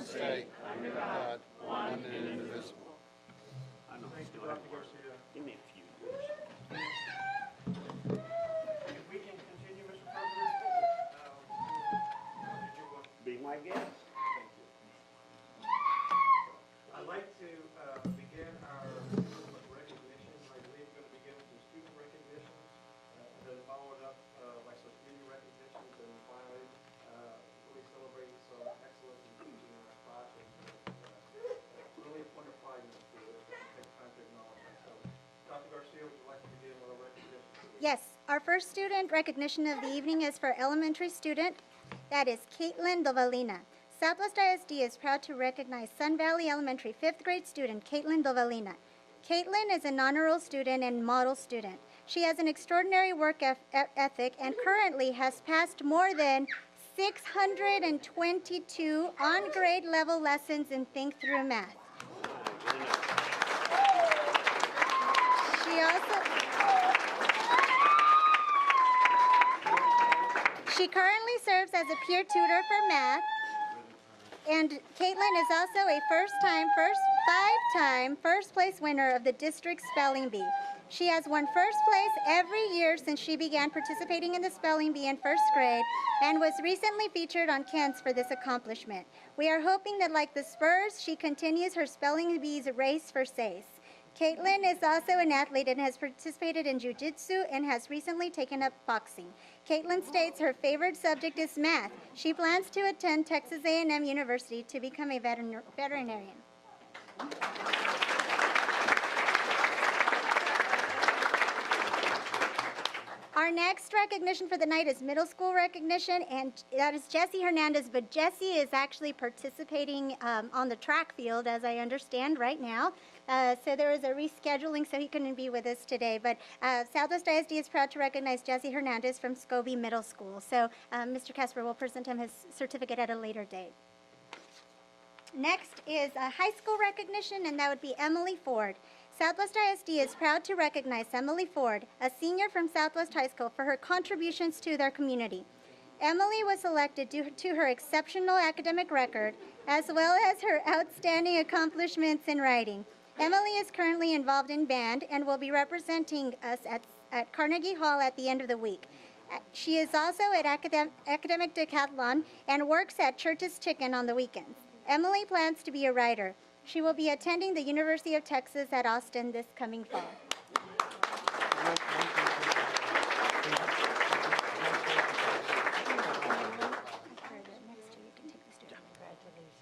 state, under God, one and indivisible. Thank you, Dr. Garcia. Give me a few years. If we can continue, Mr. President, did you want? Be my guest. Thank you. I'd like to begin our recognitions. I believe we're going to begin with some student recognitions, and then follow it up by some community recognitions, and finally really celebrate some excellence in teaching in our class. Really a point of pride in the school. Take time to acknowledge that. So, Dr. Garcia, would you like to begin with our recognition? Yes, our first student recognition of the evening is for elementary student, that is Caitlin Dovalina. Southwest ISD is proud to recognize Sun Valley Elementary 5th grade student Caitlin Dovalina. Caitlin is an honor roll student and model student. She has an extraordinary work ethic and currently has passed more than 622 on-grade level lessons in Think Through Math. She currently serves as a peer tutor for math, and Caitlin is also a five-time first place winner of the district spelling bee. She has won first place every year since she began participating in the spelling bee in first grade and was recently featured on Ken's for this accomplishment. We are hoping that, like the Spurs, she continues her spelling bee's race for SACE. Caitlin is also an athlete and has participated in jiu-jitsu and has recently taken up boxing. Caitlin states her favorite subject is math. She plans to attend Texas A&M University to become a veterinarian. Our next recognition for the night is middle school recognition, and that is Jesse Hernandez, but Jesse is actually participating on the track field, as I understand, right now. So there is a rescheduling, so he couldn't be with us today. But Southwest ISD is proud to recognize Jesse Hernandez from Scobie Middle School. So Mr. Casper will present him his certificate at a later date. Next is a high school recognition, and that would be Emily Ford. Southwest ISD is proud to recognize Emily Ford, a senior from Southwest High School, for her contributions to their community. Emily was selected due to her exceptional academic record, as well as her outstanding accomplishments in writing. Emily is currently involved in band and will be representing us at Carnegie Hall at the end of the week. She is also at Academic Decathlon and works at Church's Chicken on the weekends. Emily plans to be a writer. She will be attending the University of Texas at Austin this coming fall.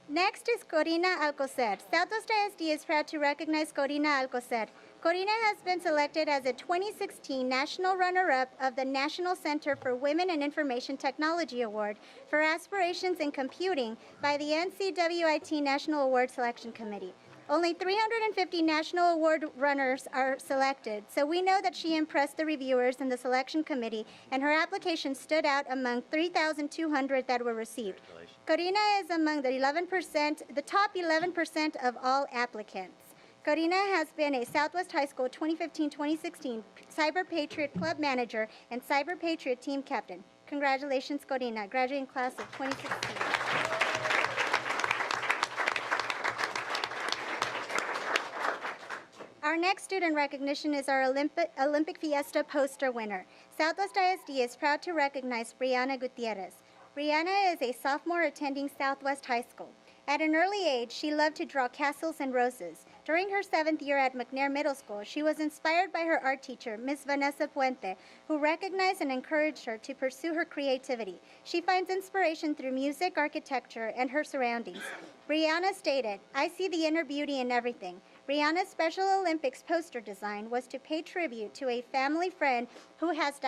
Next is Corina Alcocer. Southwest ISD is proud to recognize Corina Alcocer. Corina has been selected as a 2016 National Runner-Up of the National Center for Women in Information Technology Award for Aspirations in Computing by the NCWIT National Award Selection Committee. Only 350 National Award runners are selected, so we know that she impressed the reviewers and the selection committee, and her application stood out among 3,200 that were received. Corina is among the top 11% of all applicants. Corina has been a Southwest High School 2015-2016 Cyber Patriot Club Manager and Cyber Patriot Team Captain. Congratulations, Corina, graduating class of 2016. Our next student recognition is our Olympic Fiesta poster winner. Southwest ISD is proud to recognize Brianna Gutierrez. Brianna is a sophomore attending Southwest High School. At an early age, she loved to draw castles and roses. During her 7th year at McNair Middle School, she was inspired by her art teacher, Ms. Vanessa Puente, who recognized and encouraged her to pursue her creativity. She finds inspiration through music, architecture, and her surroundings. Brianna stated, "I see the inner beauty in everything." Brianna's Special Olympics poster design was to pay tribute to a family friend who has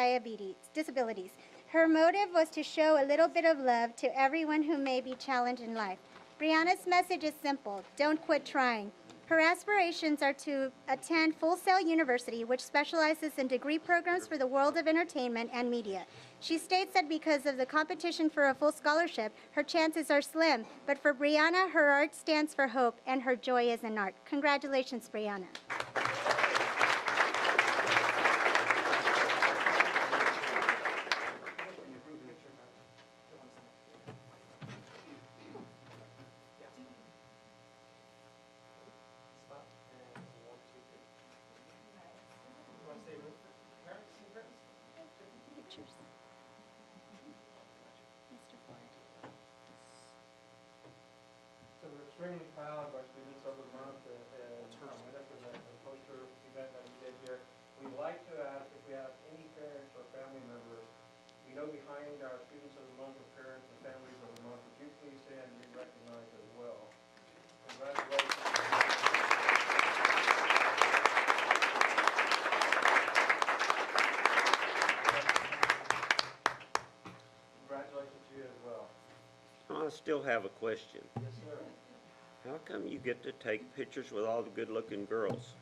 disabilities. Her motive was to show a little bit of love to everyone who may be challenged in life. Brianna's message is simple: don't quit trying. Her aspirations are to attend Full Sail University, which specializes in degree programs for the world of entertainment and media. She states that because of the competition for a full scholarship, her chances are slim, but for Brianna, her art stands for hope, and her joy is in art. Congratulations, Brianna. still have a question. Yes, sir. How come you get to take pictures with all the good-looking girls?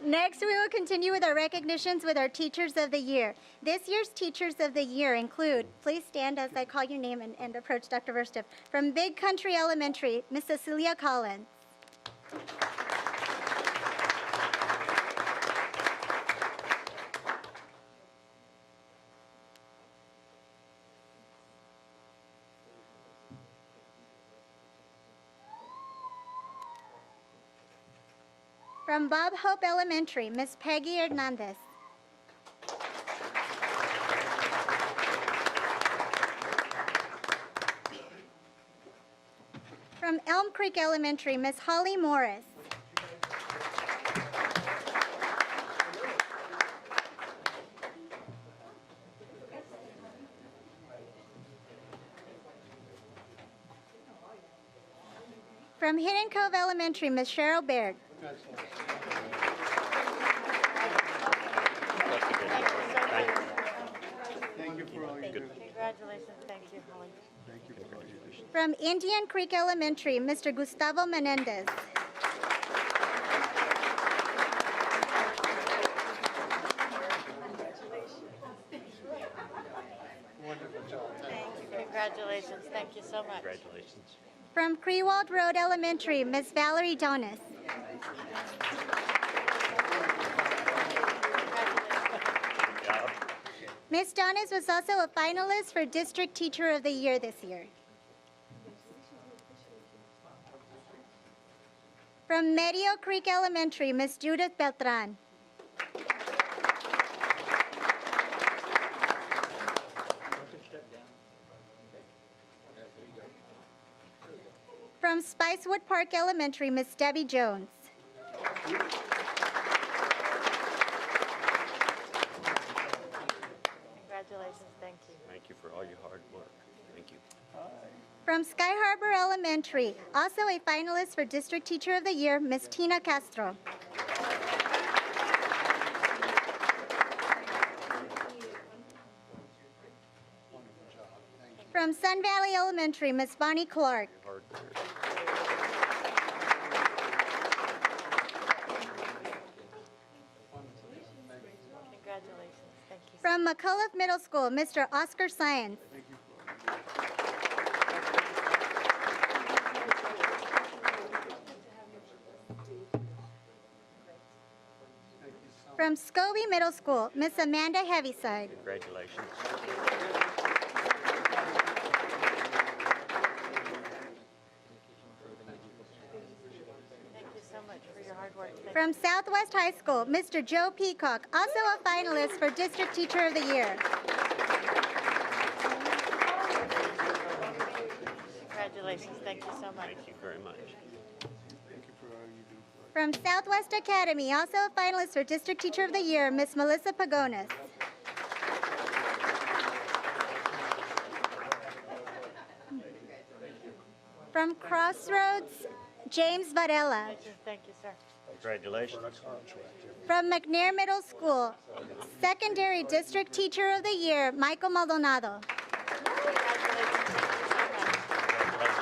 Next, we will continue with our recognitions with our Teachers of the Year. This year's Teachers of the Year include, please stand as I call your name and approach Dr. Verstiff. From Big Country Elementary, Miss Cecilia Collins. From Bob Hope Elementary, Miss Peggy Hernandez. From Elm Creek Elementary, Miss Holly Morris. From Hidden Cove Elementary, Miss Cheryl Baird. Thank you for all you do. Congratulations, thank you, Holly. Thank you for all you do. From Indian Creek Elementary, Mr. Gustavo Menendez. Wonderful job. Congratulations, thank you so much. Congratulations. From Crewald Road Elementary, Miss Valerie Donis. Good job. Miss Donis was also a finalist for District Teacher of the Year this year. From Medio Creek Elementary, Miss Judith Beltran. From Spicewood Park Elementary, Miss Debbie Jones. Congratulations, thank you. Thank you for all your hard work. Thank you. From Sky Harbor Elementary, also a finalist for District Teacher of the Year, Miss Tina Castro. Wonderful job. Thank you. From Sun Valley Elementary, Miss Bonnie Clark. Hard work. Congratulations, thank you. From McCullough Middle School, Mr. Oscar Science. Thank you for all you do. Thank you so much. From Scobie Middle School, Miss Amanda Heaviside. Congratulations. Thank you so much for your hard work. Thank From Southwest High School, Mr. Joe Peacock, also a finalist for District Teacher of the Year. Congratulations, thank you so much. Thank you very much. Thank you for all you do. From Southwest Academy, also a finalist for District Teacher of the Year, Miss Melissa Pagonis. From Crossroads, James Varela. Thank you, sir. Congratulations. From McNair Middle School, Secondary District Teacher of the Year, Michael Maldonado. Congratulations, thank you so much.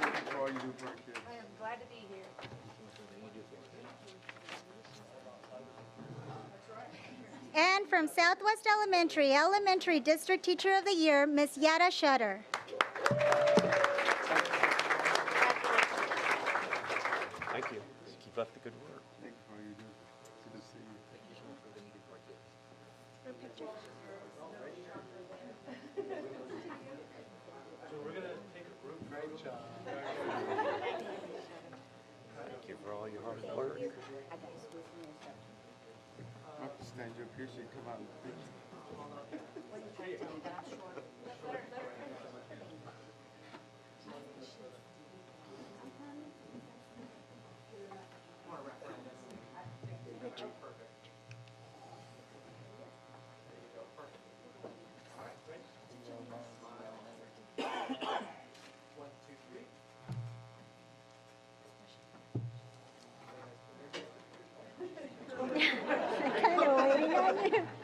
Thank you for all you do for our kids. I am glad to be here. And from Southwest Elementary, Elementary District Teacher of the Year, Miss Yara Shutter. Thank you. Keep up the good work. Thank you for all you do. Good to see you. Great job. Thank you for all your hard work. I'll have to stand you up here so you come out in the picture. Kind of waiting on you.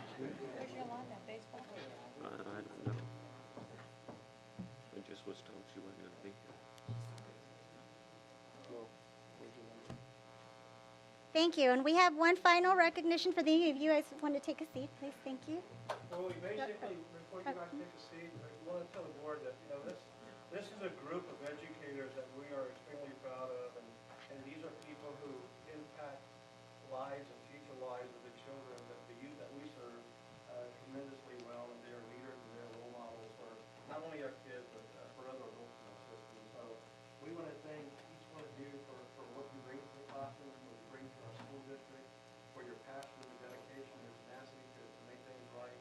Thank you. And we have one final recognition for the of you guys want to take a seat, please. Thank you. Well, we basically, before you guys take a seat, I want to tell the board that, you know, this is a group of educators that we are extremely proud of, and these are people who impact lives and future lives of the children, the youth that we serve tremendously well, and they are leaders and they're role models for not only our kids, but for other adults in our system. So we want to thank each one of you for what you bring to the classroom, what you bring to our school district, for your passion, your dedication, your tenacity to make things right.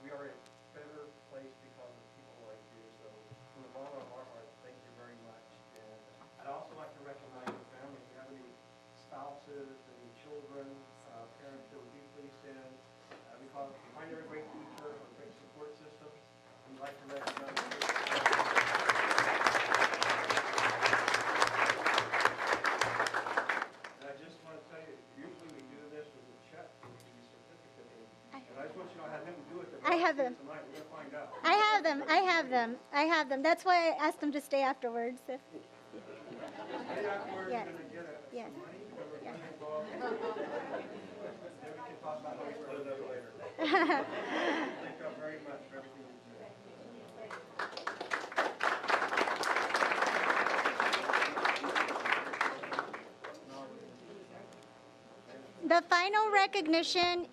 We are in a better place because of people like you. So from the bottom of our heart, thank you very much. And I'd also like to recognize your family. If you have any spouses, any children, parents, would you please stand? Because behind every great teacher or great support system, we'd like to recognize you. And I just want to tell you, usually we do this with a check for the certificate. And I just want you to know I had nothing to do with it. I have them. Tonight, we're going to find out. I have them. I have them. I have them. That's why I asked them to stay afterwards. Maybe afterwards, Yes. you're going to get Yes. some money, because we're Yes. money involved. Then we can talk about how we split it up later. Thank you very much for everything you do. The final recognition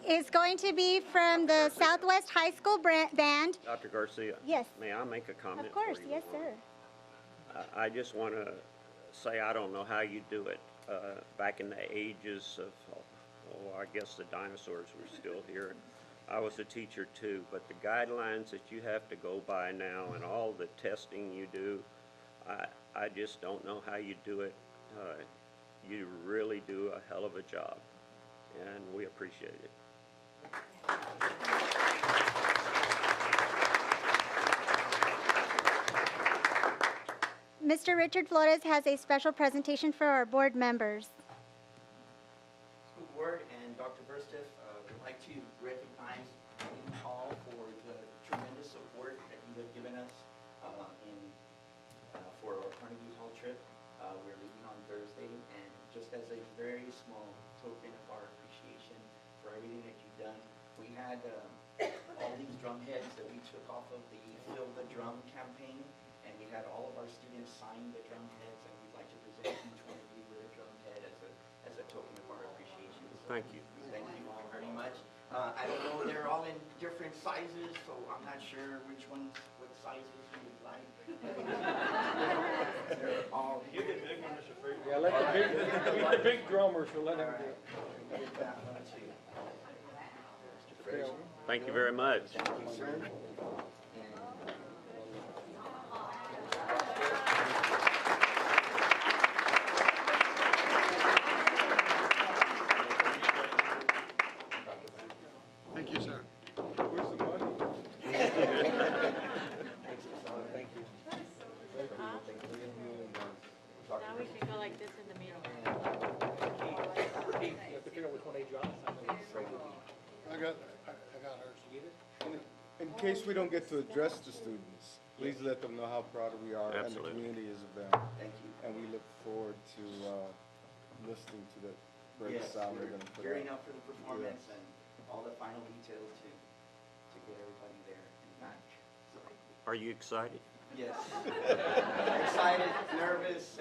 is going to be from the Southwest High School Band. Dr. Garcia? Yes. May I make a comment? Of course, for you? yes, sir. I just want to say I don't know how you do it. Back in the ages of, I guess the dinosaurs were still here. I was a teacher too, but the guidelines that you have to go by now and all the testing you do, I just don't know how you do it. You really do a hell of a job, and we appreciate it. Mr. Richard Flores has a special presentation for our board members. School Board and Dr. Burstiff would like to recognize you all for the tremendous support that you have given us for our Carnegie Hall trip. We're leaving on Thursday, and just as a very small token of our appreciation for everything that you've done, we had all these drum heads that we took off of the Fill the Drum campaign, and we had all of our students sign the drum heads, and we'd like to present each one of you with a drum head as a token of our appreciation. So Thank you. Thank you all very much. I don't know, they're all in different sizes, so I'm not sure which ones, what sizes you would like. They're all. You get big one, Mr. Freeman. Yeah, let the big drummers, so let All him right. do it. Get that one too. Mr. Frazier. Thank you very much. Thank you, sir. And Thank you, sir. Where's the money? Now we can go like this in the meeting. I got hers. In case we don't get to address the students, please let them know how proud we are and the Absolutely. community is of them. thank you. And we look forward to listening to the great Yes, sound we're they're going to put gearing out. up for the performance and all the final details to get everybody there in match. So, Are you excited? yes. Excited, nervous,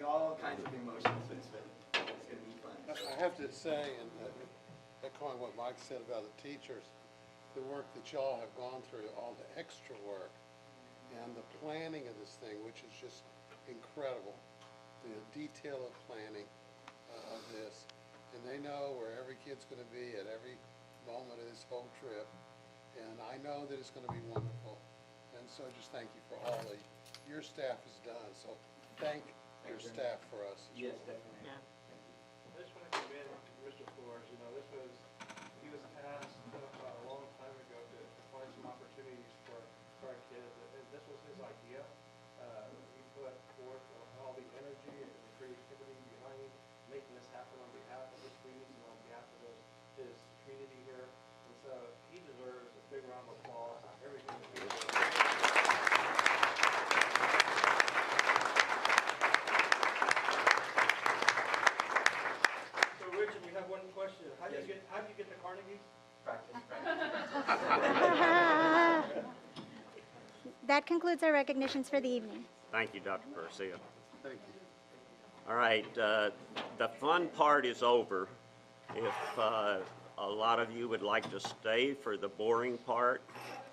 all kinds of emotions. It's gonna be fun. I have to say, and echoing what Mike said about the teachers, the work that y'all have gone through, all the extra work, and the planning of this thing, which is just incredible, the detail of planning of this, and they know where every kid's going to be at every moment of this whole trip, and I know that it's going to be wonderful, and so just thank you for all that your staff has done, so thank your staff for us. Yes, definitely. I just want to commend Mr. Flores. You know, he was tasked a long time ago to find some opportunities for our kids. And this was his idea. He put forth all the energy and the creativity behind making this happen on behalf of his students and on behalf of his community here. And so he deserves a big round of applause for everything that he did. concludes our recognitions for the evening. Thank you, Dr. Garcia. Thank you. All right, the fun part is over. If a lot of you would like to stay for the boring part,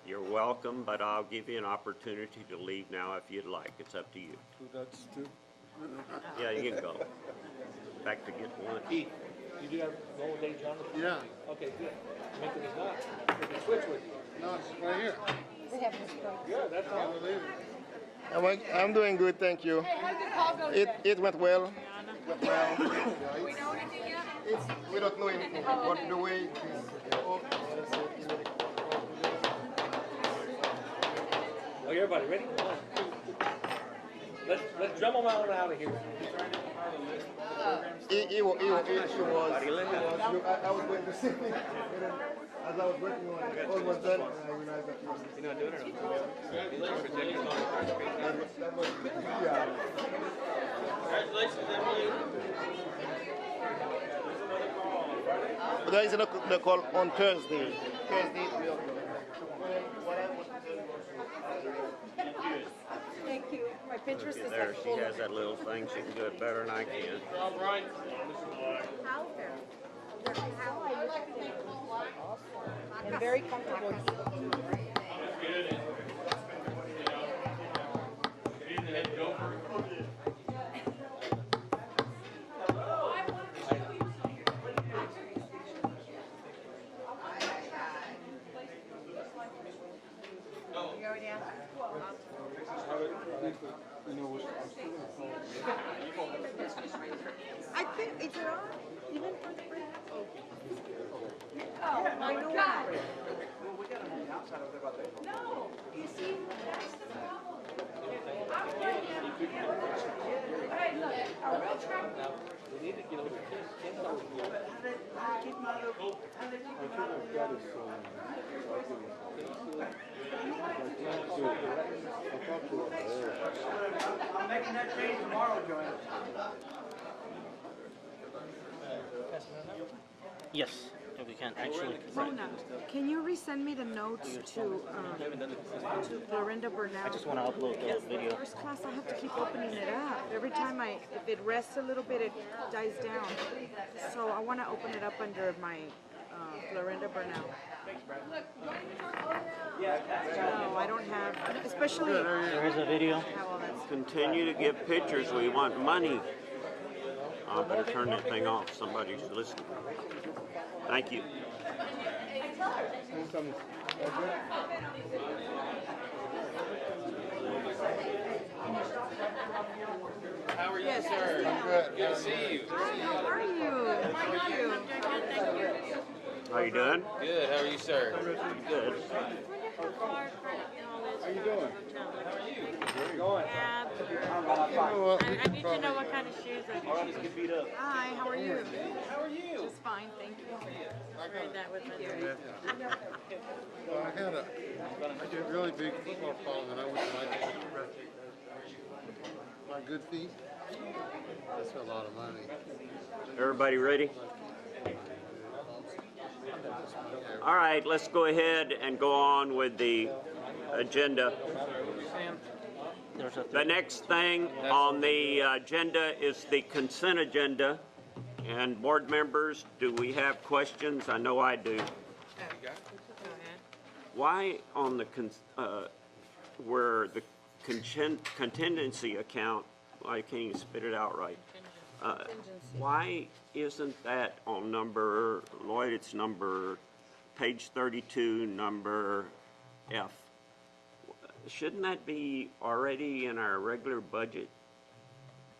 you're welcome, but I'll give you an opportunity to leave now if you'd like. It's up to you. That's two. Yeah, you can go. Back to get one. Keith, you do have one with Dave Jonathan? Yeah, Okay, good. Minka does not. We can switch with you. no, it's right here. Good, that's all. Can't believe it. I'm doing good, thank you. It went well. We don't know anything. What the way Okay, everybody, ready? Let's drum them out of here. it was. I was going to say, as I was working on it, all was done, I realized that you were You know doing it or yeah. There is a call on Thursday. Thank you. My Pinterest is There, like she full has of. that little thing. She can do it better than I can. And very comfortable. You already asked? I think it's on, even for the break. Oh, I know why. No, you see, that's the problem. I'm trying to, hey, look, a real track. We need to get over to I'm making that change tomorrow, Joanne. Yes, if we can, actually. Mona, can you resend me the notes to Florinda Bernal? I just want to upload the video. First class, I have to keep opening it up. Every time if it rests a little bit, it dies down. So I want to open it up under my Florinda Bernal. No, I don't have, especially There is a video. have all that stuff. Continue to give pictures. We want money. I better turn that thing off. Somebody's listening. Thank you. How are you, Yes, sir? Good. Good to see you. Hi, how are you? Thank you. How you doing? Good, how are you, sir? Good. How you doing? I need to know what kind of shoes I need. Hi, how are you? How are you? Just fine, thank you. Read that with my Well, I had a really big football problem and I went to my good feet. That's a lot of money. Everybody ready? All right, let's go ahead and go on with the agenda. There's a The next thing on the agenda is the consent agenda. And board members, do we have questions? I know I do. Go ahead. Why on the, where the contingency account, I can't even spit it out right. Why isn't that on number, Lloyd, it's number, page 32, number F? Shouldn't that be already in our regular budget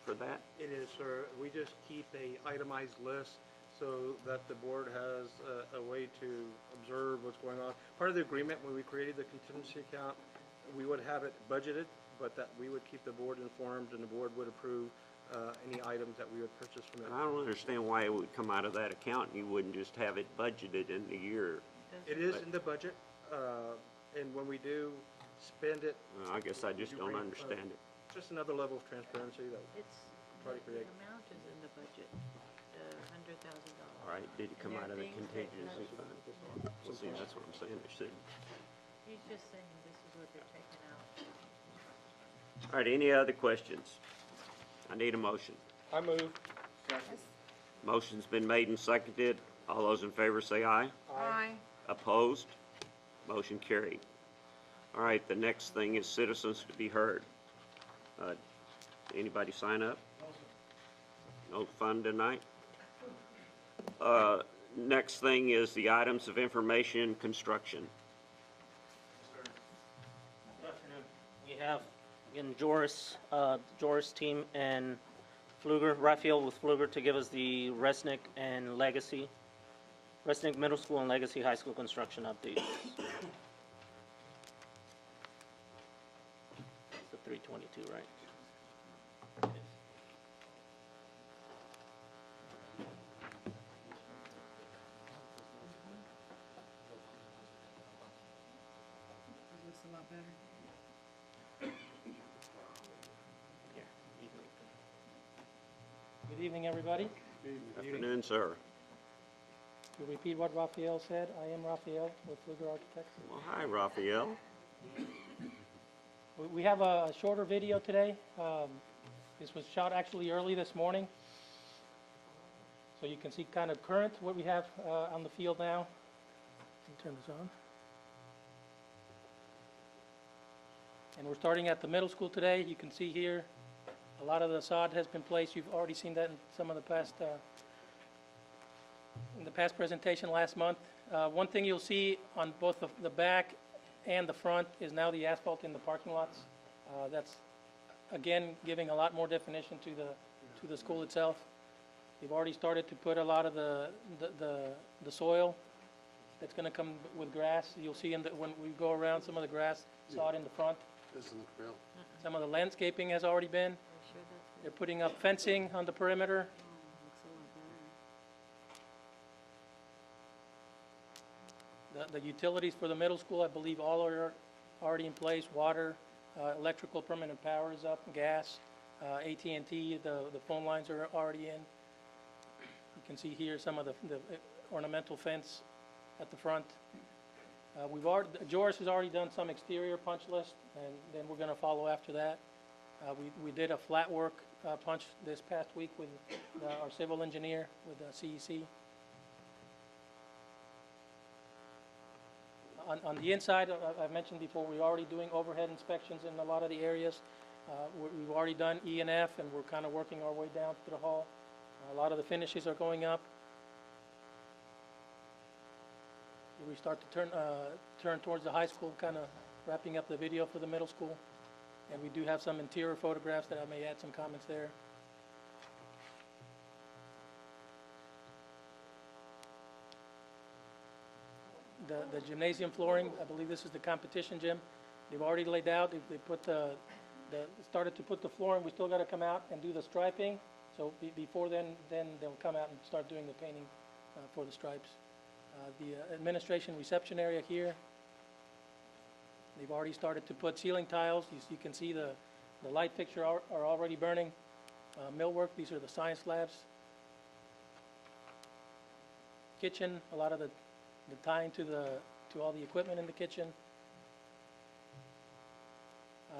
for that? It is, sir. We just keep a itemized list so that the board has a way to observe what's going on. Part of the agreement when we created the contingency account, we would have it budgeted, but that we would keep the board informed and the board would approve any items that we would purchase from it. And I don't understand why it would come out of that account and you wouldn't just have it budgeted in the year. It is in the budget, and when we do spend it, I guess I just don't understand it. just another level of transparency that It's, try to create. the amount is in the budget, the $100,000. All right, did it come out of the contingency fund? Well, see, that's what I'm saying, it should. He's just saying this is what they're taking out. All right, any other questions? I need a motion. I move. Motion's been made and seconded. All those in favor say aye. Aye. Opposed? Motion carried. All right, the next thing is citizens to be heard. Anybody sign up? No fun tonight? Next thing is the items of information, construction. Good afternoon. We have, again, Joris team and Pfluger, Raphael with Pfluger to give us the Resnick and Legacy, Resnick Middle School and Legacy High School construction updates. It's the 322, right? Looks a lot better. Here. Good evening, everybody. Afternoon, sir. To repeat what Raphael said, I am Raphael with Pfluger Architects. Well, hi, Raphael. We have a shorter video today. This was shot actually early this morning. So you can see kind of current what we have on the field now. Let me turn this on. And we're starting at the middle school today. You can see here a lot of the sod has been placed. You've already seen that in some of the past presentation last month. One thing you'll see on both the back and the front is now the asphalt in the parking lots. That's again giving a lot more definition to the school itself. We've already started to put a lot of the soil that's going to come with grass. You'll see when we go around some of the grass sod in the front. Doesn't look real. Some of the landscaping has already been. They're putting up fencing on the perimeter. The utilities for the middle school, I believe all are already in place. Water, electrical permanent power is up, gas, AT&T, the phone lines are already in. You can see here some of the ornamental fence at the front. Joris has already done some exterior punch list, and then we're going to follow after that. We did a flat work punch this past week with our civil engineer with CEC. On the inside, I've mentioned before, we're already doing overhead inspections in a lot of the areas. We've already done E and F, and we're kind of working our way down to the hall. A lot of the finishes are going up. We start to turn towards the high school, kind of wrapping up the video for the middle school. And we do have some interior photographs that I may add some comments there. The gymnasium flooring, I believe this is the competition gym. They've already laid out, they put started to put the flooring. We still got to come out and do the striping. So before then they'll come out and start doing the painting for the stripes. The administration reception area here, they've already started to put ceiling tiles. You can see the light fixture are already burning. Millwork, these are the science labs. Kitchen, a lot of the tying to all the equipment in the kitchen.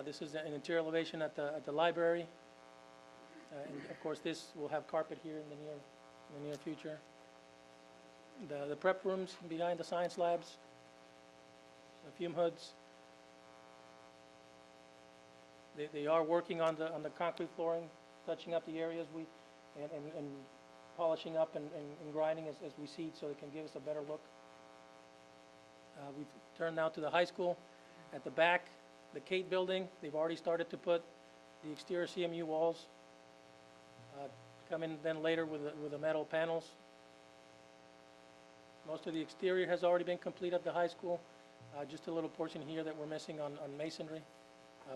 This is an interior elevation at the library. And of course this will have carpet here in the near future. The prep rooms behind the science labs, the fume hoods. They are working on the concrete flooring, touching up the areas and polishing up and grinding as we seed so it can give us a better look. We've turned now to the high school. At the back, the Kate building, they've already started to put the exterior CMU walls. Come in then later with the metal panels. Most of the exterior has already been complete at the high school. Just a little portion here that we're missing on masonry.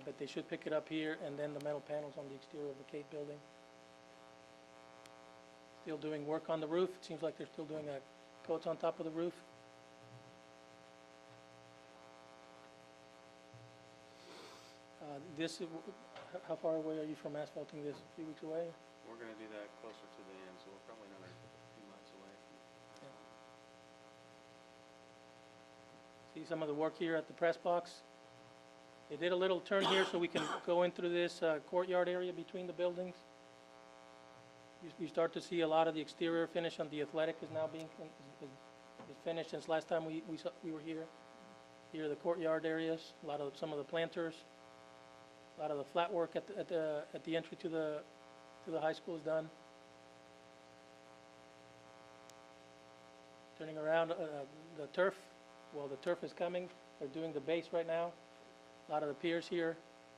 But they should pick it up here, and then the metal panels on the exterior of the Kate building. Still doing work on the roof. It seems like they're still doing coats on top of the roof. How far away are you from asphalting this? A few weeks away? We're gonna do that closer to the end, so we're probably another few months away. See some of the work here at the press box. They did a little turn here so we can go in through this courtyard area between the buildings. You start to see a lot of the exterior finish on the athletic is now being is finished since last time we were here. Here are the courtyard areas, some of the planters, a lot of the flat work at the entry to the high school is done. Turning around the turf, well, the turf is coming. They're doing the base right now. A lot of the piers here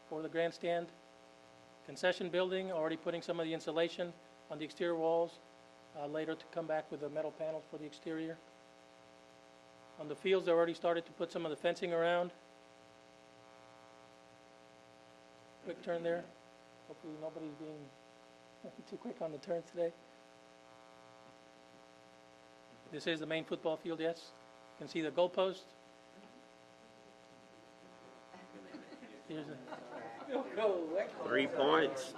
for the grandstand. Concession building, already putting some of the insulation on the exterior walls. Later to come back with the metal panels for the exterior. On the fields, they already started to put some of the fencing around. Quick turn there. Hopefully nobody's being too quick on the turns today. This is the main football field, yes. You can see the goalpost. Here's a 3 points.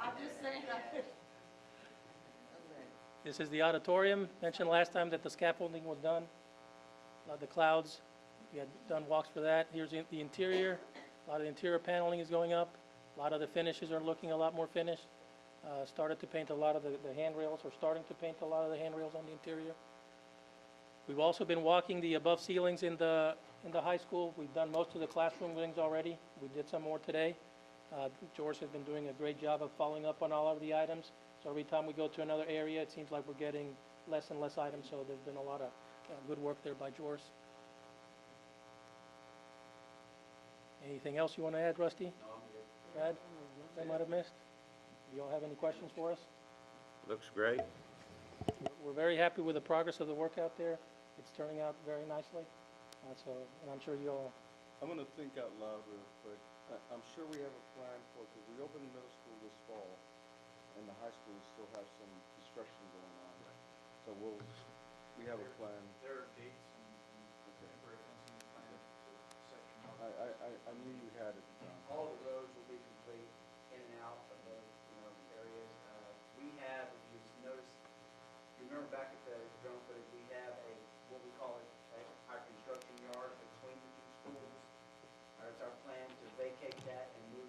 This is the auditorium. Mentioned last time that the scaffolding was done. A lot of the clouds, we had done walks for that. Here's the interior. A lot of the interior paneling is going up. A lot of the finishes are looking a lot more finished. Started to paint a lot of the handrails, or starting to paint a lot of the handrails on the interior. We've also been walking the above ceilings in the high school. We've done most of the classroom wings already. We did some more today. George has been doing a great job of following up on all of the items. So every time we go to another area, it seems like we're getting less and less items. So there's been a lot of good work there by George. Anything else you want to add, Rusty? No, I'm good. Brad? I might have missed? Do you all have any questions for us? Looks great. We're very happy with the progress of the work out there. It's turning out very nicely. And I'm sure you all. I'm gonna think out loud real quick. I'm sure we have a plan for, because we opened the middle school this fall, and the high school still has some construction going on. So we have a plan. There are dates and temporary fencing plans to section off. I knew you had it. All the roads will be complete in and out of the, areas. We have, if you notice, you remember back at the drone footage, we have what we call our construction yard between the two schools. It's our plan to vacate that and move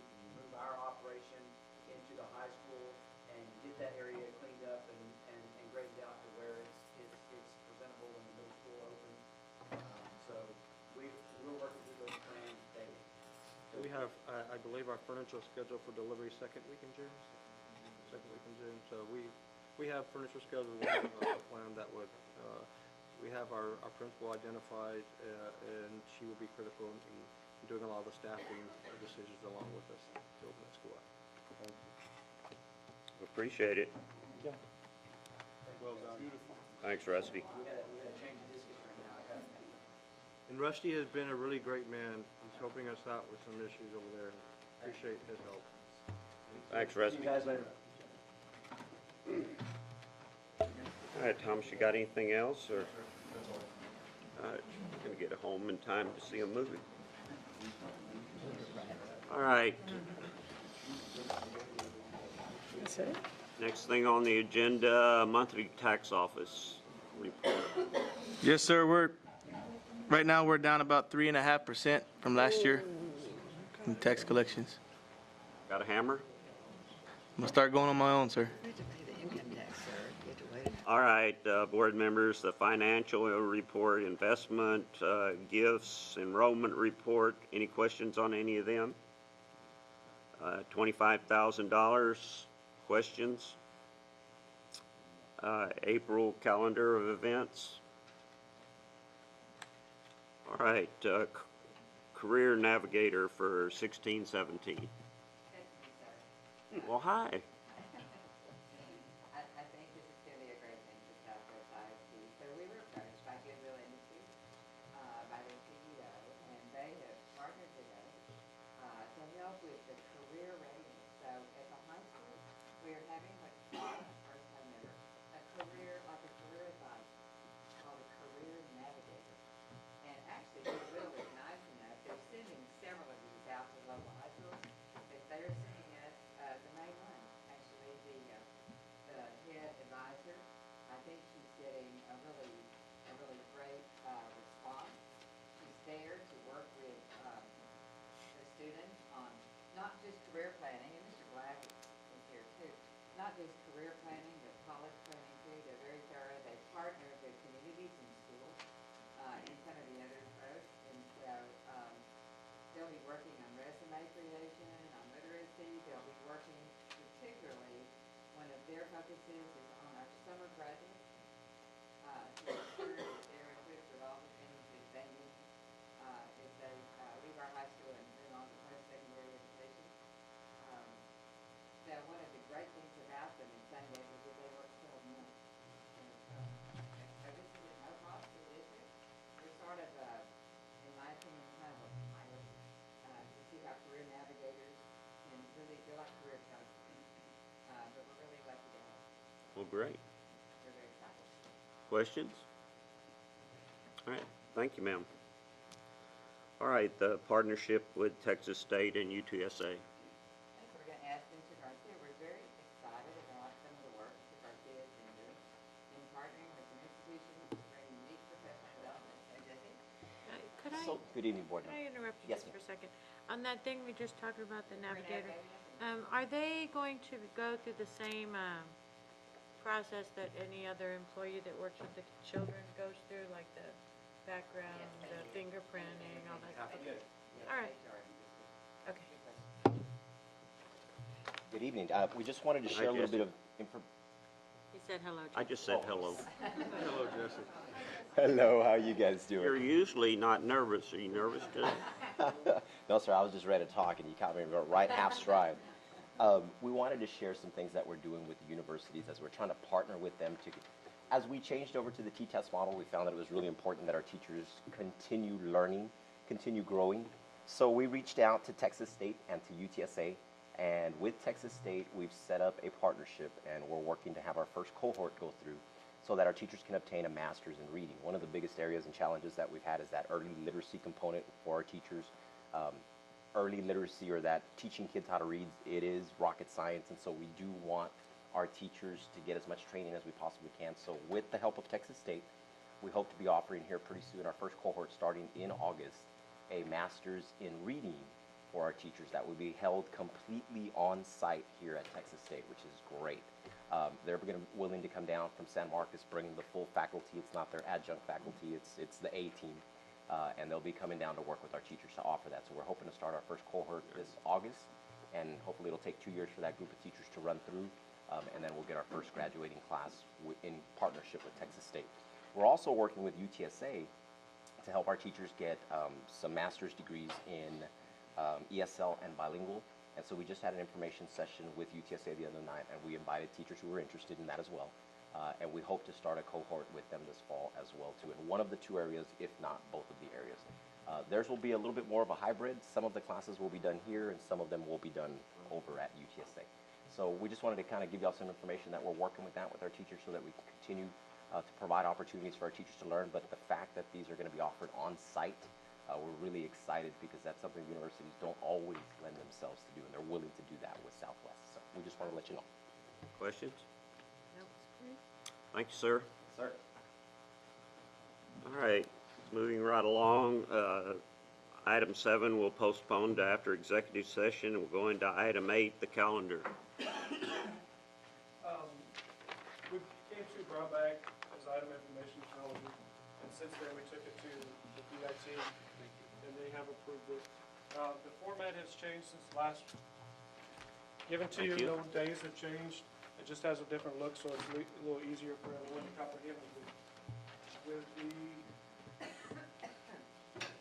our operation into the high school and get that area cleaned up and graded out to where it's presentable when the middle school opens. So we're working through those plans daily. We have, I believe our furniture is scheduled for delivery second week in June. So we have furniture scheduled. We have a plan that would, we have our principal identified, and she will be critical in doing a lot of the staffing decisions along with us to open the school up. Appreciate it. Yeah. Well done. Thanks, Rusty. We gotta change the discus right now. I got And Rusty has been a really great man. He's helping us out with some issues over there. Appreciate his help. Thanks, Rusty. See you guys later. All right, Thomas, you got anything else, or? All right, gonna get home in time to see a movie. All right. That's it? Next thing on the agenda, monthly tax office report. Yes, sir. Right now we're down about 3.5% from last year in tax collections. Got a hammer? I'm gonna start going on my own, sir. All right, board members, the financial report, investment, gifts, enrollment report. Any questions on any of them? $25,000, questions? April calendar of events. All right, career navigator for 16-17. Well, hi. I think this is going to be a great thing for Southwest ISD. So we were approached by Goodwill Industries, by their CEO, and they have partnered with us to help with the career readiness. So at the high school, we are having what's called, first time ever, a career advisor called a career navigator. And actually, Goodwill is nice enough. They're sending several of these out to local high schools, but they're sending us the main one, actually, the head advisor. I think she's getting a really great response. She's there to work with the students on not just career planning, and Mr. Black is here too, not just career planning, but college planning too. They're very thorough. They partner with communities and schools, and some of the other folks. And so, they'll be working on resume creation, on literacy. They'll be working particularly, one of their focuses is on our summer graduates, to ensure that they're equipped with all the things that they need, as they, leave our high school and move on to post-secondary education. So one of the great things about them in Sunday is that they work 12 months. And so this is at no cost to the district. We're sort of, in my opinion, kind of a pilot, to see how career navigators can really feel like career counselors. But we're really lucky to have them. Well, great. We're very excited. Questions? All right, thank you, ma'am. All right, the partnership with Texas State and UTSA. I think we're going to ask Mr. Garcia. We're very excited about some of the work Mr. Garcia has been doing in partnering with some institutions to bring unique professional development. So, Jesse? Could I, Good evening, Board could I Member. interrupt you Yes, just ma'am. for a second? On that thing we just talked about, the navigator, Navigator. are they going to go through the same, process that any other employee that works with the children goes through, like the background, the fingerprinting, all that stuff? Good. All right. Okay. Good evening. We just wanted to Hi, share a little Jesse. bit of information. He said hello. I just said hello. Hello, Jesse. Hello, how you guys You're doing? usually not nervous. Are you nervous today? No, sir, I was just ready to talk, and you caught me right half stride. We wanted to share some things that we're doing with the universities as we're trying to partner with them to. As we changed over to the T-test model, we found that it was really important that our teachers continue learning, continue growing. So we reached out to Texas State and to UTSA, and with Texas State, we've set up a partnership, and we're working to have our first cohort go through so that our teachers can obtain a master's in reading. One of the biggest areas and challenges that we've had is that early literacy component for our teachers. Early literacy, or that teaching kids how to read, it is rocket science, and so we do want our teachers to get as much training as we possibly can. So with the help of Texas State, we hope to be offering here pretty soon, our first cohort starting in August, a master's in reading for our teachers that will be held completely on site here at Texas State, which is great. They're willing to come down from San Marcos, bringing the full faculty. It's not their adjunct faculty, it's the A team. And they'll be coming down to work with our teachers to offer that. So we're hoping to start our first cohort this August, and hopefully it'll take 2 years for that group of teachers to run through, and then we'll get our first graduating class in partnership with Texas State. We're also working with UTSA to help our teachers get some master's degrees in ESL and bilingual. And so we just had an information session with UTSA the other night, and we invited teachers who were interested in that as well. And we hope to start a cohort with them this fall as well too, in one of the 2 areas, if not both of the areas. Theirs will be a little bit more of a hybrid. Some of the classes will be done here, and some of them will be done over at UTSA. So we just wanted to kind of give y'all some information that we're working with that with our teachers so that we can continue to provide opportunities for our teachers to learn. But the fact that these are going to be offered on site, we're really excited because that's something universities don't always lend themselves to do, and they're willing to do that with Southwest. So we just want to let you know. Questions? That was great. Thank you, sir. Sir. All right, moving right along. Item 7 will postpone to after executive session. We'll go into item 8, the calendar. We came to Brownback as item information technology, and since then we took it to the DIT, and they have approved it. The format has changed since last given to you. Thank you. No days have changed. It just has a different look, so it's a little easier for everyone to comprehend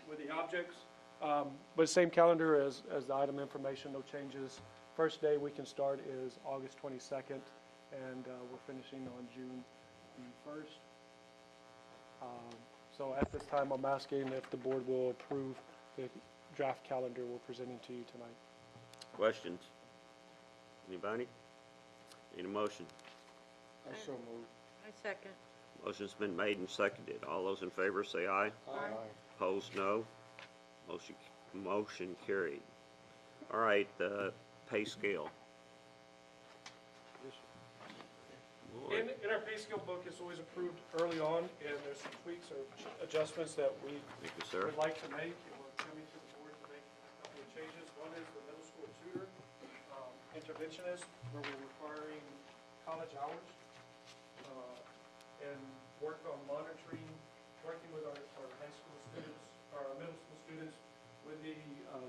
with the objects. But same calendar as the item information, no changes. First day we can start is August 22nd, and we're finishing on June the 1st. So at this time, I'm asking if the board will approve the draft calendar we're presenting to you tonight. Questions? Anybody? Need a motion? I so move. I second. Motion's been made and seconded. All those in favor say aye. Aye. Opposed, no. Motion carried. All right, the pay scale. Boy. In our pay scale book, it's always approved early on, and there's some tweaks or adjustments that we Thank you, sir. would like to make, and we're coming to the board to make a couple of changes. One is the middle school tutor interventionist, where we're requiring college hours, and work on monitoring, working with our high school students, our middle school students, with the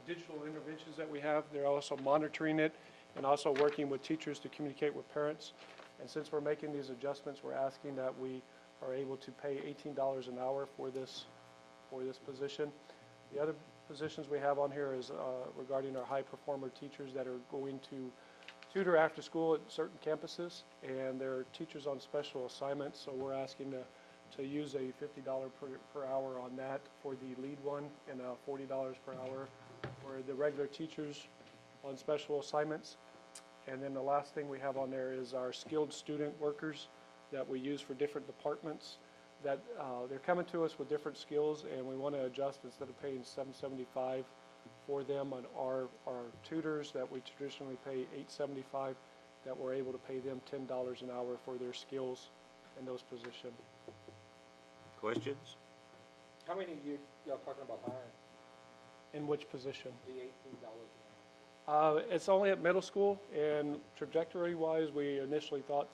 digital interventions that we have. They're also monitoring it and also working with teachers to communicate with parents. And since we're making these adjustments, we're asking that we are able to pay $18 an hour for this position. The other positions we have on here is regarding our high performer teachers that are going to tutor after school at certain campuses, and they're teachers on special assignments, so we're asking to use a $50 per hour on that for the lead one and $40 per hour for the regular teachers on special assignments. And then the last thing we have on there is our skilled student workers that we use for different departments, that they're coming to us with different skills, and we want to adjust, instead of paying $7.75 for them on our tutors that we traditionally pay $8.75, that we're able to pay them $10 an hour for their skills in those positions. Questions? How many y'all talking about hiring? In which position? The $18 It's only at middle school, and trajectory-wise, we initially thought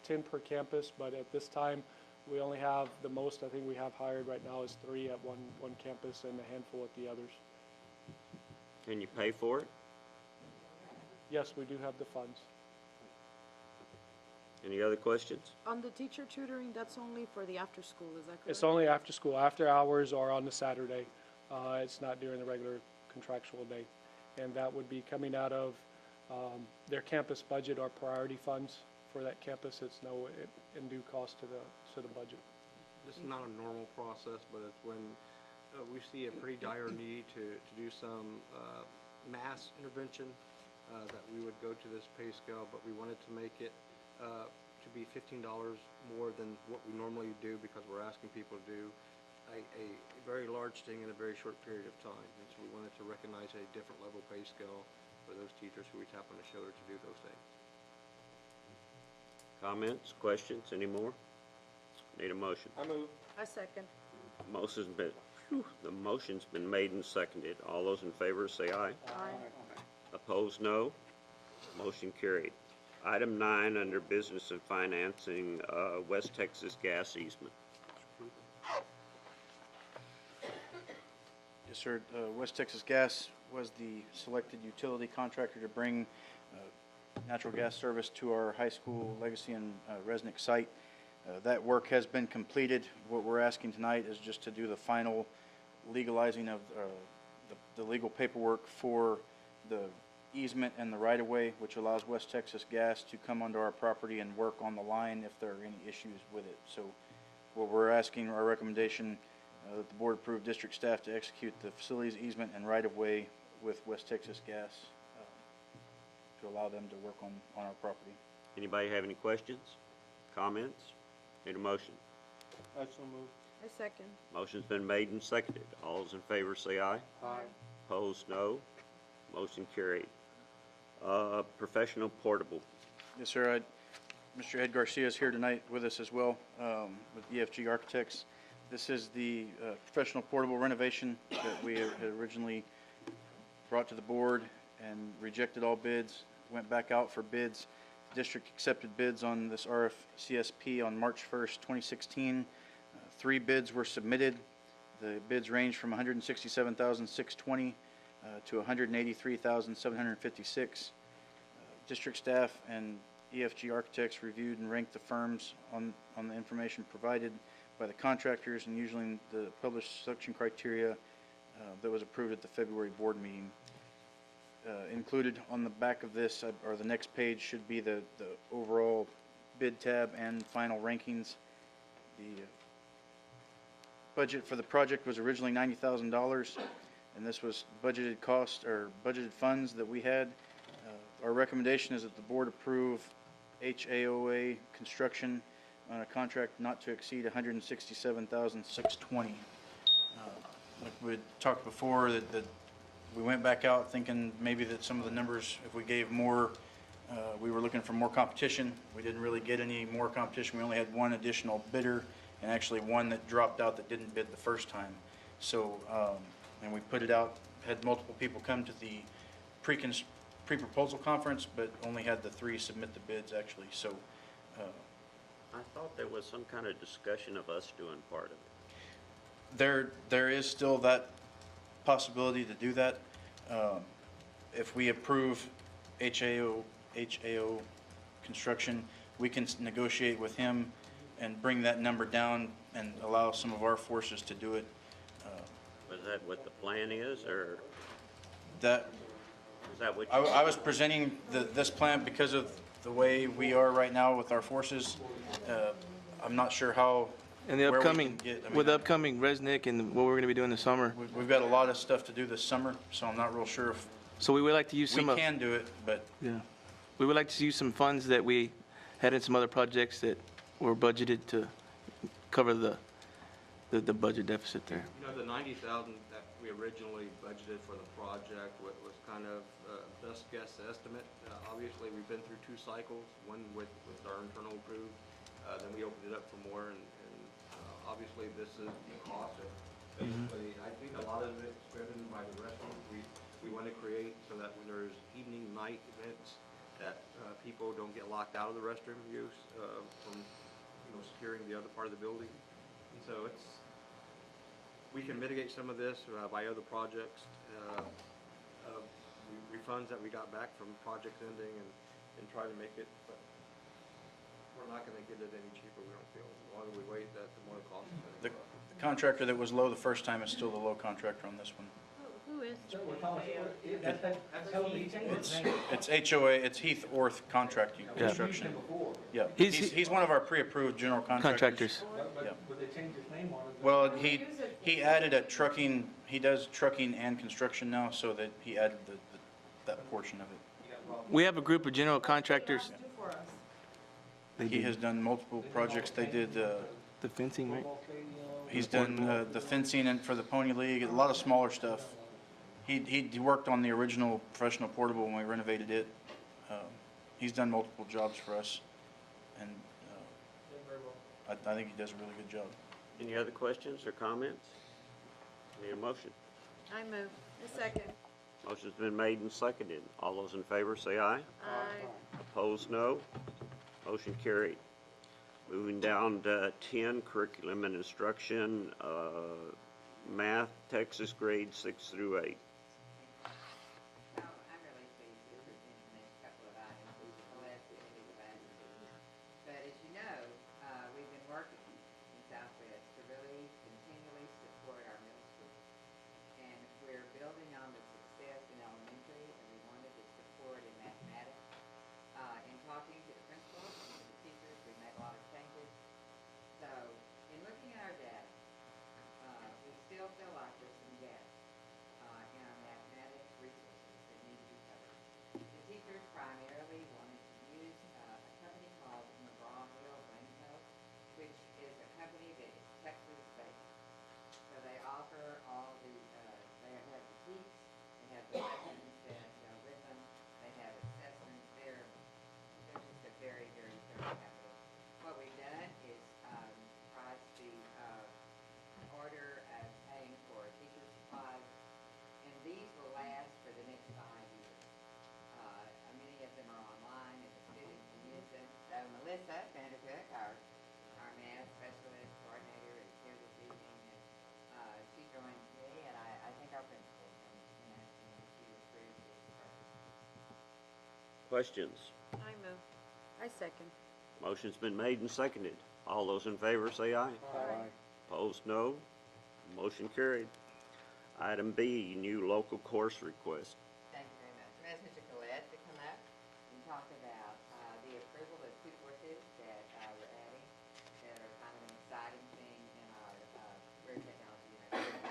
10 per campus, but at this time, we only have, the most I think we have hired right now is 3 at one campus and a handful at the others. Can you pay for it? Yes, we do have the funds. Any other questions? On the teacher tutoring, that's only for the after school, is that correct? It's only after school, after hours or on the Saturday. It's not during the regular contractual day. And that would be coming out of their campus budget or priority funds for that campus. It's no undue cost to the budget. This is not a normal process, but it's when we see a pretty dire need to do some mass intervention, that we would go to this pay scale, but we wanted to make it to be $15 more than what we normally do, because we're asking people to do a very large thing in a very short period of time. And so we wanted to recognize a different level pay scale for those teachers who we tap on the shoulder to do those things. Comments, questions, any more? Need a motion? I move. I second. The motion's been made and seconded. All those in favor say aye. Aye. Opposed, no. Motion carried. Item 9 under business and financing, West Texas gas easement. Yes, sir. West Texas Gas was the selected utility contractor to bring natural gas service to our high school, Legacy, and Resnick site. That work has been completed. What we're asking tonight is just to do the final legalizing of the legal paperwork for the easement and the right-of-way, which allows West Texas Gas to come onto our property and work on the line if there are any issues with it. So what we're asking, our recommendation, that the board approve district staff to execute the facilities easement and right-of-way with West Texas Gas to allow them to work on our property. Anybody have any questions, comments? Need a motion? I so move. I second. Motion's been made and seconded. All those in favor say aye. Aye. Opposed, no. Motion carried. Professional portable. Yes, sir. Mr. Ed Garcia is here tonight with us as well, with EFG Architects. This is the professional portable renovation that we had originally brought to the board and rejected all bids, went back out for bids. The district accepted bids on this RFCSP on March 1st, 2016. 3 bids were submitted. The bids range from $167,620 to $183,756. District staff and EFG Architects reviewed and ranked the firms on the information provided by the contractors and using the published selection criteria that was approved at the February board meeting. Included on the back of this, or the next page, should be the overall bid tab and final rankings. The budget for the project was originally $90,000, and this was budgeted cost or budgeted funds that we had. Our recommendation is that the board approve HAOA construction on a contract not to exceed $167,620. Like we talked before, that we went back out thinking maybe that some of the numbers, if we gave more, we were looking for more competition. We didn't really get any more competition. We only had one additional bidder, and actually one that dropped out that didn't bid the first time. So, and we put it out, had multiple people come to the pre-proposal conference, but only had the 3 submit the bids actually, so I thought there was some kind of discussion of us doing part of it. there is still that possibility to do that. If we approve HAO construction, we can negotiate with him and bring that number down and allow some of our forces to do it. Was that what the plan is, or That, is that what? I was presenting this plan because of the way we are right now with our forces. I'm not sure how, And the where we upcoming, can get, I mean, with the upcoming Resnick and what we're gonna be doing this summer. we've got a lot of stuff to do this summer, so I'm not real sure if So we would like to use we some of, can do it, but yeah. We would like to use some funds that we had in some other projects that were budgeted to cover the budget deficit there. You know, the 90,000 that we originally budgeted for the project was kind of best guess estimate. Obviously, we've been through 2 cycles, one with our internal crew, then we opened it up for more, and obviously this is the cost of, basically, I think a lot of it's driven by the restaurant. We want to create so that when there's evening, night events, that people don't get locked out of the restroom use from, securing the other part of the building. And so we can mitigate some of this by other projects, refunds that we got back from projects ending, and try to make it, but we're not going to get it any cheaper, we don't feel. The longer we wait, the more the cost is going to the go up. contractor that was low the first time is still the low contractor on this one. Who is? It's HOA, it's Heath Orth Contracting Yeah. Construction. Yeah, He's- he's one of our pre-approved general contractors. Contractors. Yeah. Well, he added a trucking, he does trucking and construction now, so that he added that portion of it. We have a group of general contractors. They He do has done multiple projects. They did, the fencing, right? he's done the fencing and for the Pony League, a lot of smaller stuff. He worked on the original professional portable when we renovated it. He's done multiple jobs for us, and I think he does a really good job. Any other questions or comments? Need a motion? I move. A second. Motion's been made and seconded. All those in favor say aye. Aye. Opposed, no. Motion carried. Moving down to 10, curriculum and instruction, math, Texas grades 6 through 8. So I'm really pleased with the next couple of items. We'll ask the committee to pass these. But as you know, we've been working in Southwest to really continually support our middle school. And we're building on the success in elementary, and we wanted to support in mathematics. In talking to the principals and to the teachers, we've made a lot of changes. So in looking at our data, we still feel like there's some gaps in our mathematics resources that need to be covered. The teachers primarily wanted to use a company called McGraw-Hill Raincoat, which is a company that is Texas-based. So they offer all the, they have the teaks, they have the lessons that go with them, they have assessments. They're just a very, very thorough company. What we've done is price the order of paying for teacher supplies, and these will last for the next 5 years. Many of them are online, and the students can use them. So Melissa Vandercook, our math specialist coordinator, is here this evening, and she joins me, and I think our principal joins me in asking that you approve this purchase. Questions? I move. I second. Motion's been made and seconded. All those in favor say aye. Aye. Opposed, no. Motion carried. Item B, new local course request. Thank you very much. Ask Mr. Collette to come up and talk about the approval of 2 courses that we're adding that are kind of an exciting thing in our career technology university.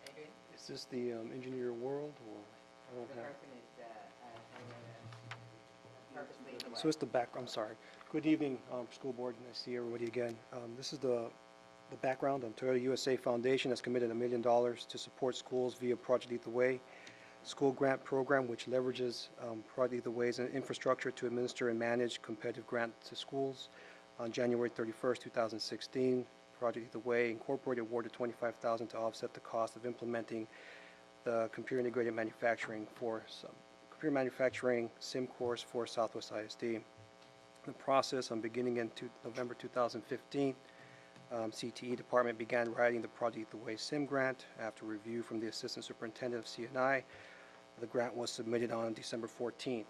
Adrian, Is this the Engineer World, or I don't the have? person is purposely in the way. So it's the back, I'm sorry. Good evening, school board, nice to see everybody again. This is the background on Toyota USA Foundation has committed $1 million to support schools via Project Lead the Way school grant program, which leverages Project Lead the Way's infrastructure to administer and manage competitive grant to schools. On January 31st, 2016, Project Lead the Way Incorporated awarded $25,000 to offset the cost of implementing the computer integrated manufacturing for some computer manufacturing sim course for Southwest ISD. The process, beginning in November 2015, CTE department began writing the Project the Way sim grant. After review from the assistant superintendent of CNI, the grant was submitted on December 14th.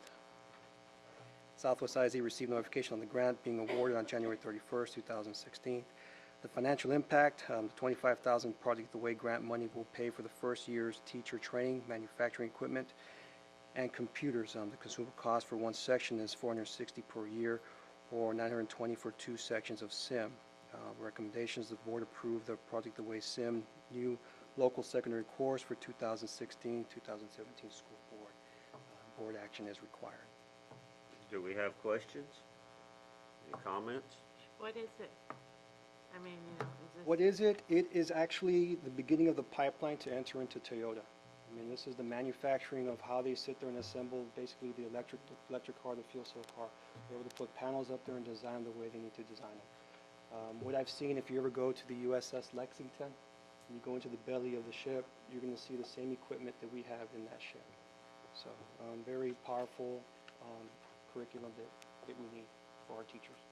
Southwest ISD received notification on the grant being awarded on January 31st, 2016. The financial impact, the $25,000 Project the Way grant money will pay for the first year's teacher training, manufacturing equipment, and computers. The consumable cost for one section is $460 per year, or $920 for 2 sections of sim. Recommendations: the board approve the Project the Way sim new local secondary course for 2016-2017 school board. Board action is required. Do we have questions? Any comments? What is it? I mean, you know, is this? What is it? It is actually the beginning of the pipeline to enter into Toyota. I mean, this is the manufacturing of how they sit there and assemble basically the electric car, the fuel cell car. They're able to put panels up there and design the way they need to design them. What I've seen, if you ever go to the USS Lexington, and you go into the belly of the ship, you're going to see the same equipment that we have in that ship. So, very powerful curriculum that we need for our teachers.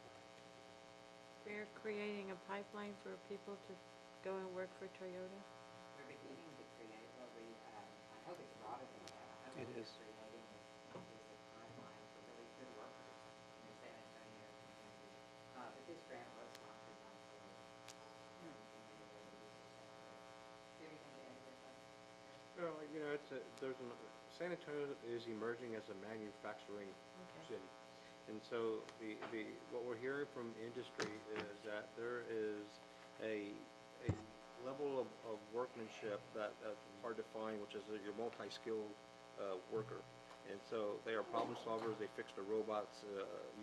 They're creating a pipeline for people to go and work for Toyota? We're beginning to create, well, I hope it's broader than that. I hope It is. we're creating this pipeline for really good workers in the San Antonio community. But this grant was sponsored by Toyota. Do you have anything to add to that? Well, you know, San Antonio is emerging as a manufacturing city. And so what we're hearing from industry is that there is a level of workmanship that's hard to find, which is your multi-skilled worker. And so they are problem solvers. They fix the robots,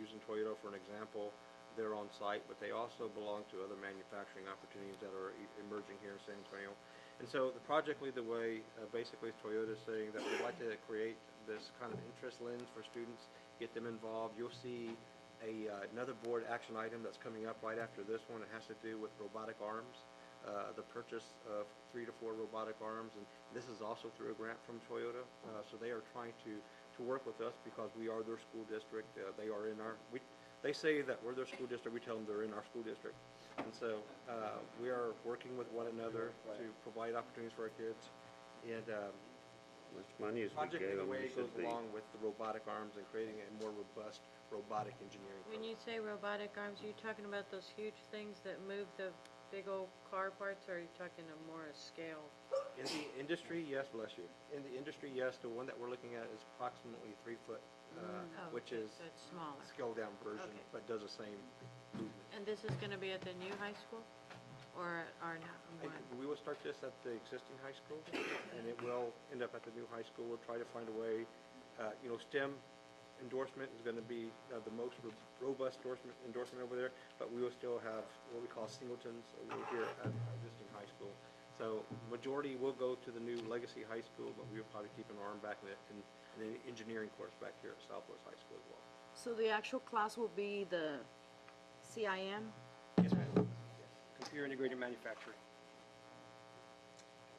using Toyota for an example. They're on site, but they also belong to other manufacturing opportunities that are emerging here in San Antonio. And so the Project Lead the Way, basically Toyota is saying that we'd like to create this kind of interest lens for students, get them involved. You'll see another board action item that's coming up right after this one. It has to do with robotic arms, the purchase of 3 to 4 robotic arms, and this is also through a grant from Toyota. So they are trying to work with us because we are their school district. They are in our, they say that we're their school district. We tell them they're in our school district. And so we are working with one another to provide opportunities for our kids. And Much money as we Project gave in a them, way we should goes be. along with the robotic arms and creating a more robust robotic engineering When program. you say robotic arms, are you talking about those huge things that move the big old car parts, or are you talking a more scale? In the industry, yes, bless you. In the industry, yes, the one that we're looking at is approximately 3 foot, Oh, which okay, is so it's smaller. scaled down version, Okay. but does the same movement. And this is gonna be at the new high school, or our one? We will start this at the existing high school, and it will end up at the new high school. We'll try to find a way, STEM endorsement is gonna be the most robust endorsement over there, but we will still have what we call singletons over here at our existing high school. So majority will go to the new Legacy High School, but we'll probably keep an arm back in the engineering course back here at Southwest High School as well. So the actual class will be the CIM? Yes, ma'am. Computer integrated manufacturing.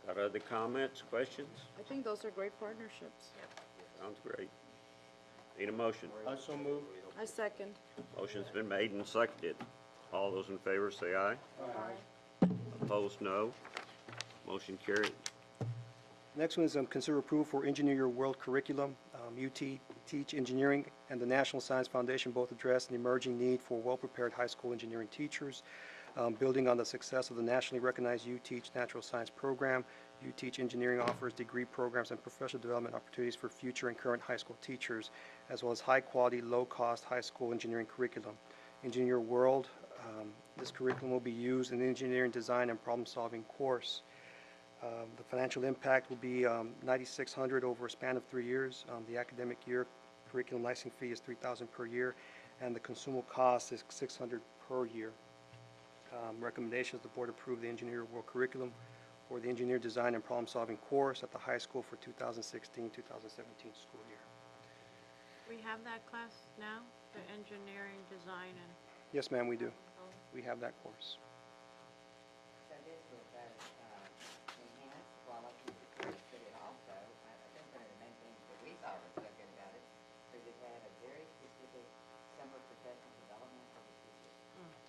Got other comments, questions? I think those are great partnerships. Sounds great. Need a motion? I so move. I second. Motion's been made and seconded. All those in favor say aye. Opposed, no. Motion carried. Next one is consider approval for Engineer Your World curriculum. UT Teach Engineering and the National Science Foundation both address an emerging need for well-prepared high school engineering teachers. Building on the success of the nationally recognized UTeach Natural Science Program, UTeach Engineering offers degree programs and professional development opportunities for future and current high school teachers, as well as high-quality, low-cost high school engineering curriculum. Engineer Your World, this curriculum will be used in the engineering design and problem-solving course. The financial impact will be $9,600 over a span of 3 years. The academic year curriculum licensing fee is $3,000 per year, and the consumable cost is $600 per year. Recommendations: the board approve the Engineer World curriculum for the engineer design and problem-solving course at the high school for 2016-2017 school year. We have that class now, the engineering design and, Yes, ma'am, we do. We have that course. So this will both enhance the quality of the course, but it also, I think one of the main things that we thought was so good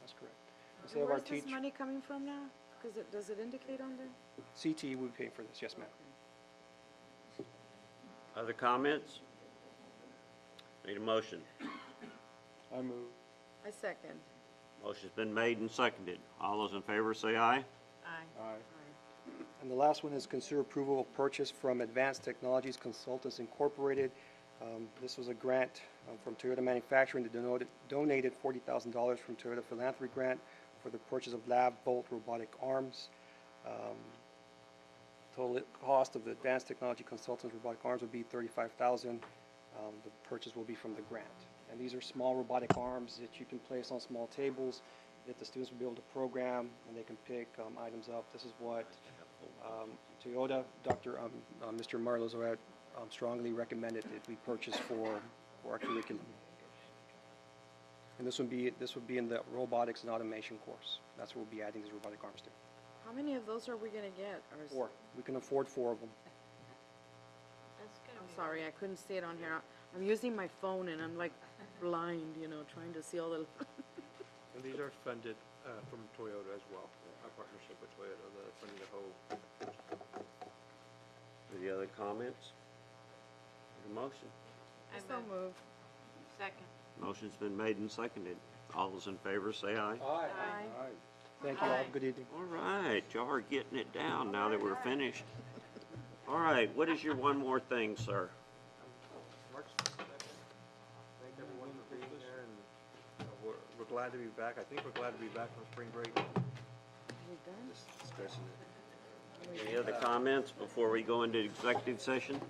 That's correct. And Instead of our where's this teach, money coming from now? Because does it indicate on there? CTE will be paying for this, yes, ma'am. Other comments? Need a motion. I move. I second. Motion's been made and seconded. All those in favor say aye. Aye. Aye. And the last one is consider approval of purchase from Advanced Technologies Consultants Incorporated. This was a grant from Toyota Manufacturing that donated $40,000 from Toyota Philanthropy Grant for the purchase of Lab Bolt robotic arms. Total cost of the Advanced Technology Consultants robotic arms would be $35,000. The purchase will be from the grant. And these are small robotic arms that you can place on small tables that the students will be able to program, and they can pick items up. This is what Toyota, Mr. Marlos strongly recommended that we purchase for our curriculum. And this would be in the robotics and automation course. That's where we'll be adding these robotic arms to. How many of those are we gonna get? Or is- 4. We can afford 4 of them. That's gonna I'm be sorry, I couldn't see it on here. I'm using my phone and I'm like blind, you know, trying to see all the. And these are funded from Toyota as well, our partnership with Toyota, funding the whole. Any other comments? Need a motion. I So move. move. Second. Motion's been made and seconded. All those in favor say aye. Aye. Aye. Thank you all. Aye. Good evening. All right, y'all are getting it down now that we're finished. All right, what is your one more thing, sir? March 2nd. Thank everyone for being there, and we're glad to be back. I think we're glad to be back from spring break. Are we done? Discussing it. Any other comments before we go into executive session?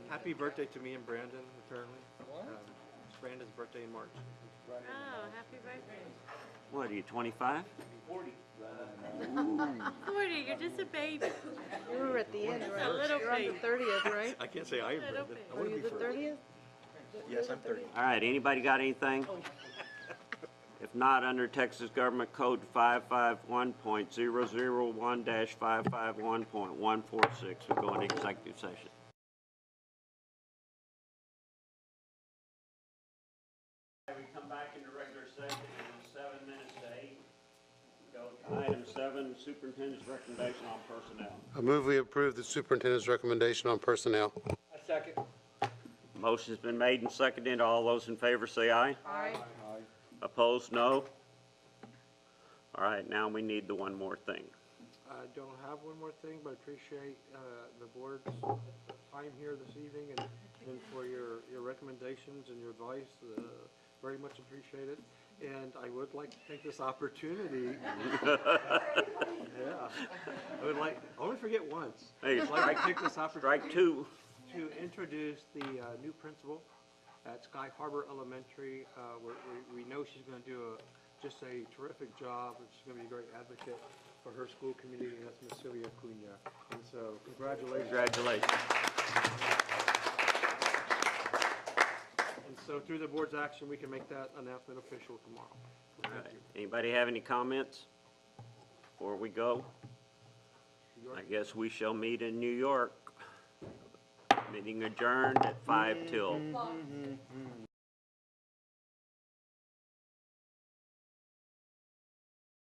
Happy birthday to me and Brandon, eternally. It's Brandon's birthday in March. Oh, happy birthday. What, are you 25? 40, you're just a baby. You were at the end, Just right? a little You're on the baby. 30th, right? I can't say I am Little Brandon. bit. I Are want to you be the first. 30th? Yes, I'm 30. All right, anybody got anything? If not, under Texas Government Code 551.001-551.146, we go into executive session. We come back into regular session in 7 minutes to 8. Go to item 7, superintendent's recommendation on personnel. I move we approve the superintendent's recommendation on personnel. A second. Motion's been made and seconded. All those in favor say aye. Aye. Aye. Opposed, no. All right, now we need the one more thing. I don't have one more thing, but appreciate the board's time here this evening and for your recommendations and your advice. Very much appreciated. And I would like to take this opportunity. Yeah. I would like, I only forget once. Hey, I'd like to take this opportunity. Strike 2. To introduce the new principal at Sky Harbor Elementary. We know she's going to do just a terrific job, and she's going to be a great advocate for her school community, and that's Ms. Sylvia Cunha. And so, congratulations. Congratulations. And so, through the board's action, we can make that announcement official tomorrow. All right. Anybody have any comments before we go? I guess we shall meet in New York. Meeting adjourned at 5 till.